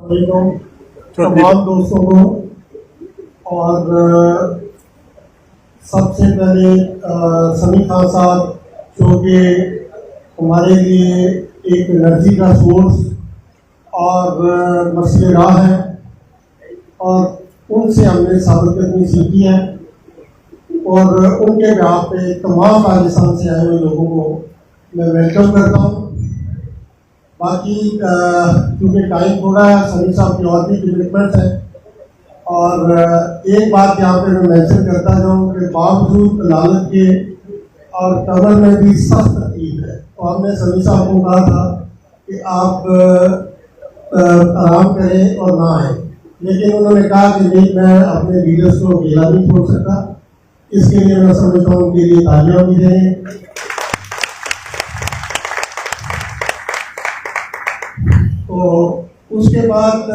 तमाम दोस्तों को और सबसे पहले समी खान साहब जो कि हमारे लिए एक एनर्जी का सोर्स और मसले राह है और उनसे हमने साबित करनी सीखी है और उनके बिहाफ पे तमाम पाकिस्तान से आए हुए लोगों को मैं वेलकम करता हूँ। बाकी क्योंकि टाइम थोड़ा है, सनी साहब की और भी कमिटमेंट है और एक बात यहाँ पे मैं मेंशन करता जाऊँ कि बावजूद लालच के और कमर में भी सख्त तकलीफ है और हमने सनी साहब को कहा था कि आप आराम करें और ना आए, लेकिन उन्होंने कहा कि नहीं, मैं अपने लीडर्स को अकेला नहीं छोड़ सकता। इसके लिए मैं समझता हूँ उनके लिए तालियां भी दें। तो उसके बाद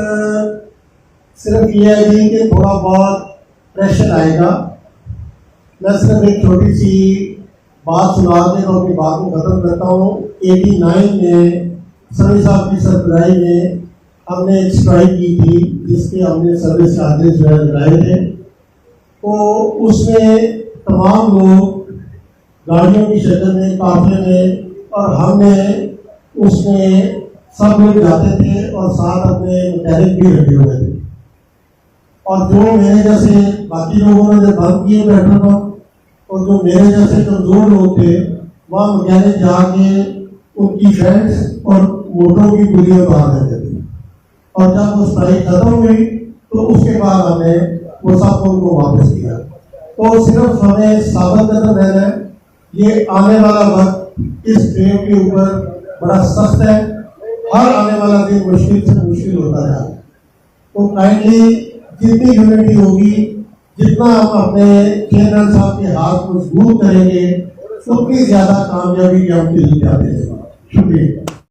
सिर्फ ये है जी कि थोड़ा बहुत प्रेशर आएगा। मैं सिर्फ एक छोटी सी बात सुना के तो अपनी बात को खत्म करता हूँ। 89 में सनी साहब की सरबराही में हमने एक स्ट्राइक की थी जिसके हमने सर्विस चार्जेस जो है लगाए थे। तो उसमें तमाम लोग गाड़ियों की शक्ल में, काफिले में, और हमने उसमें सब लोग जाते थे और साथ अपने मैकेनिक भी रखे हुए थे। और जो मेरे जैसे बाकी लोगों ने बंद किए पेट्रोल पंप और जो मेरे जैसे कमजोर लोग थे वहाँ मैकेनिक जाके उनकी बैंड्स और मोटरों की पुलियां उतार देते थे। और जब वो स्ट्राइक खत्म हुई तो उसके बाद हमने वो सब उनको वापस किया। तो सिर्फ हमें साबित करना रहना है, ये आने वाला वक्त इस ट्रेन के ऊपर बड़ा सख्त है। हर आने वाला दिन मुश्किल से मुश्किल होता है। तो काइंडली जितनी यूनिटी होगी, जितना हम अपने चेयरमैन साहब के हाथ मजबूत करेंगे, उतनी ज्यादा कामयाबी की हम दिल जाते हैं। शुक्रिया।